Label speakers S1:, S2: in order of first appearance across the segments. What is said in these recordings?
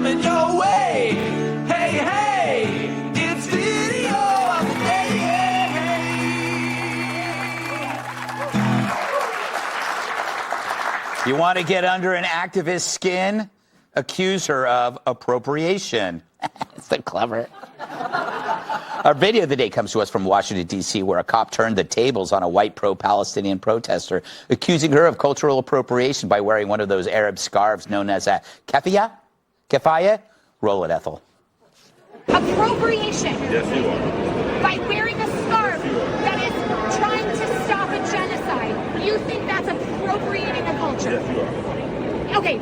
S1: coming your way. Hey, hey, it's video of the day.
S2: You want to get under an activist's skin? Accuse her of appropriation. It's so clever. Our video of the day comes to us from Washington, D.C., where a cop turned the tables on a white pro-Palestinian protester, accusing her of cultural appropriation by wearing one of those Arab scarves known as a Keffiyeh? Keffiyeh? Roll it, Ethel.
S3: Appropriation.
S4: Yes, you are.
S3: By wearing a scarf that is trying to stop a genocide. You think that's appropriating a culture?
S4: Yes, you are.
S3: Okay,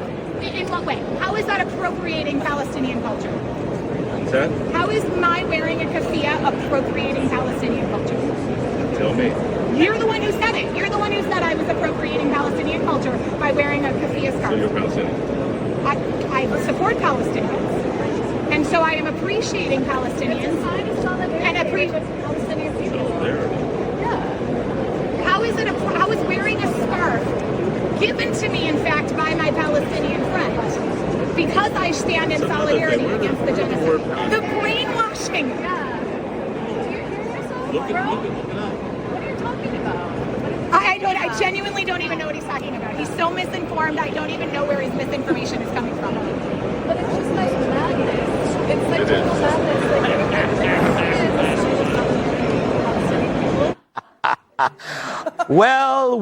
S3: in what way? How is that appropriating Palestinian culture?
S4: What's that?
S3: How is my wearing a keffiyeh appropriating Palestinian culture?
S4: Tell me.
S3: You're the one who said it. You're the one who said I was appropriating Palestinian culture by wearing a keffiyeh scarf.
S4: So you're Palestinian?
S3: I support Palestinians. And so I am appreciating Palestinians. And appreciating Palestinian people.
S4: There.
S3: Yeah. How is wearing a scarf given to me, in fact, by my Palestinian friends? Because I stand in solidarity against the genocide. The brainwashing. Yeah. Do you hear yourself,
S4: Look it up.
S3: What are you talking about? I genuinely don't even know what he's talking about. He's so misinformed, I don't even know where his misinformation is coming from.
S5: But it's just like madness. It's like total madness.
S2: Well.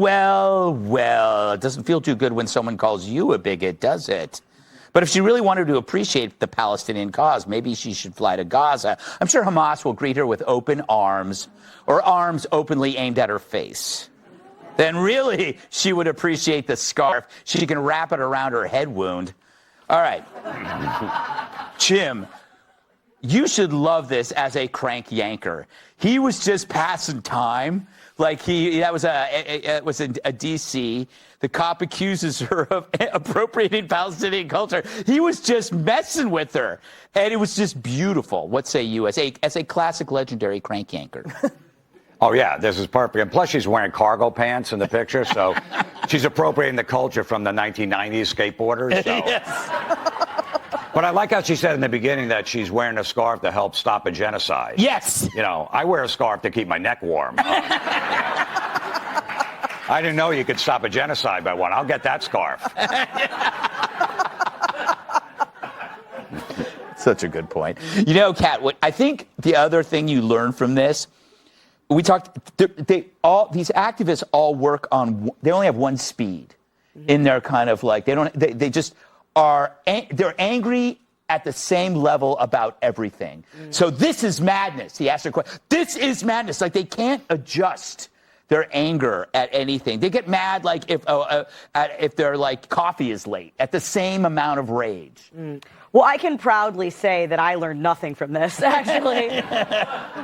S2: It doesn't feel too good when someone calls you a bigot, does it? But if she really wanted to appreciate the Palestinian cause, maybe she should fly to Gaza. I'm sure Hamas will greet her with open arms, or arms openly aimed at her face. Then really, she would appreciate the scarf. She can wrap it around her head wound. All right. Jim, you should love this as a crank yanker. He was just passing time. Like it was a D.C. The cop accuses her of appropriating Palestinian culture. He was just messing with her, and it was just beautiful. What say you, as a classic, legendary crank yanker?
S6: Oh yeah, this is perfect. And plus, she's wearing cargo pants in the picture, so she's appropriating the culture from the 1990s skateboarders. So.
S2: Yes.
S6: But I like how she said in the beginning that she's wearing a scarf to help stop a genocide.
S2: Yes.
S6: You know, I wear a scarf to keep my neck warm. I didn't know you could stop a genocide by one. I'll get that scarf.
S2: Such a good point. You know, Kat, I think the other thing you learn from this, we talked, these activists all work on, they only have one speed in their kind of like, they just are, they're angry at the same level about everything. So this is madness. He asked her a question. This is madness. Like they can't adjust their anger at anything. They get mad like if their like coffee is late at the same amount of rage.
S7: Well, I can proudly say that I learned nothing from this, actually.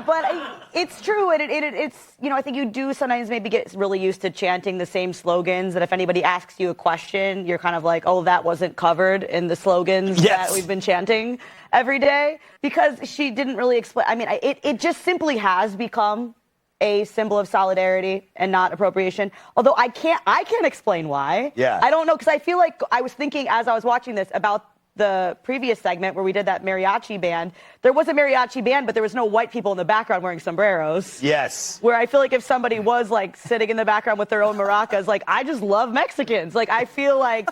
S7: But it's true, and it's, you know, I think you do sometimes maybe get really used to chanting the same slogans, that if anybody asks you a question, you're kind of like, oh, that wasn't covered in the slogans that we've been chanting every day, because she didn't really explain. I mean, it just simply has become a symbol of solidarity and not appropriation. Although I can't explain why.
S2: Yeah.
S7: I don't know, because I feel like I was thinking as I was watching this about the previous segment where we did that mariachi band. There was a mariachi band, but there was no white people in the background wearing sombreros.
S2: Yes.
S7: Where I feel like if somebody was like sitting in the background with their own maracas, like, I just love Mexicans. Like, I feel like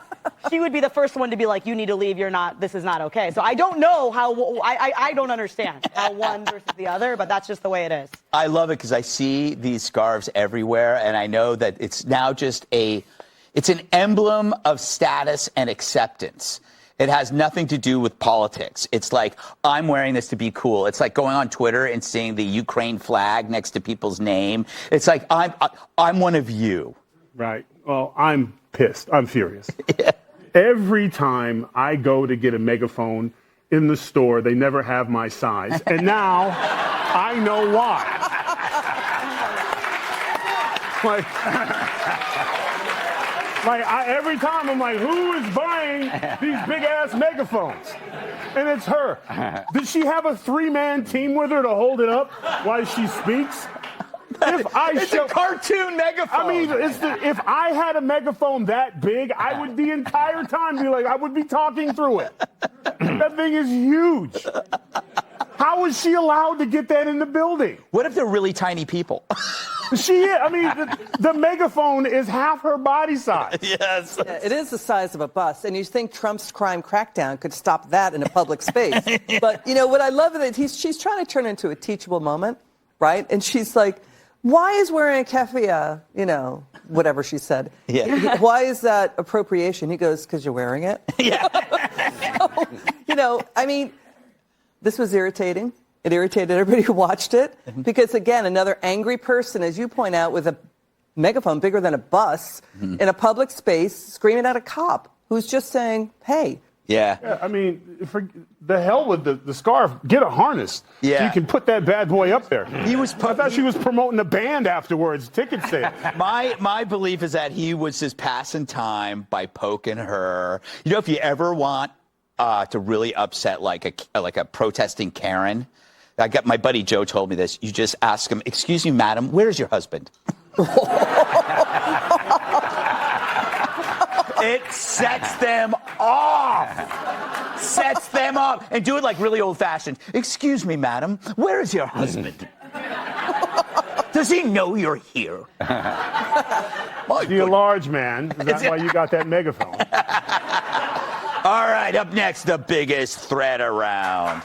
S7: she would be the first one to be like, you need to leave, this is not okay. So I don't know how, I don't understand how one versus the other, but that's just the way it is.
S2: I love it because I see these scarves everywhere, and I know that it's now just it's an emblem of status and acceptance. It has nothing to do with politics. It's like, I'm wearing this to be cool. It's like going on Twitter and seeing the Ukraine flag next to people's name. It's like, I'm one of you.
S8: Right. Well, I'm pissed. I'm furious. Yeah. Every time I go to get a megaphone in the store, they never have my size. And now I know why. Every time I'm like, who is buying these big-ass megaphones? And it's her. Did she have a 3-man team with her to hold it up while she speaks?
S2: It's a cartoon megaphone.
S8: I mean, if I had a megaphone that big, I would the entire time be like, I would be talking through it. That thing is huge. How is she allowed to get that in the building?
S2: What if they're really tiny people?
S8: She is. I mean, the megaphone is half her body size.
S2: Yes.
S9: Yeah, it is the size of a bus, and you think Trump's crime crackdown could stop that in a public space. But, you know, what I love is that she's trying to turn it into a teachable moment, right? And she's like, why is wearing a keffiyeh, you know, whatever she said.
S2: Yeah.
S9: Why is that appropriation? He goes, because you're wearing it.
S2: Yeah.
S9: So, you know, I mean, this was irritating. It irritated everybody who watched it because, again, another angry person, as you point out, with a megaphone bigger than a bus in a public space screaming at a cop who's just saying, hey.
S2: Yeah.
S8: I mean, for the hell with the scarf. Get a harness.
S2: Yeah.
S8: So you can put that bad boy up there.
S2: He was.
S8: I thought she was promoting a band afterwards. Ticket sale.
S2: My belief is that he was just passing time by poking her. You know, if you ever want to really upset like a protesting Karen, I got my buddy Joe told me this. You just ask him, "Excuse me, madam, where's your husband?" It sets them off. Sets them off. And do it like really old-fashioned. "Excuse me, madam, where is your husband? Does he know you're here?"
S8: You're a large man. That's why you got that megaphone.
S2: All right, up next, the biggest threat around.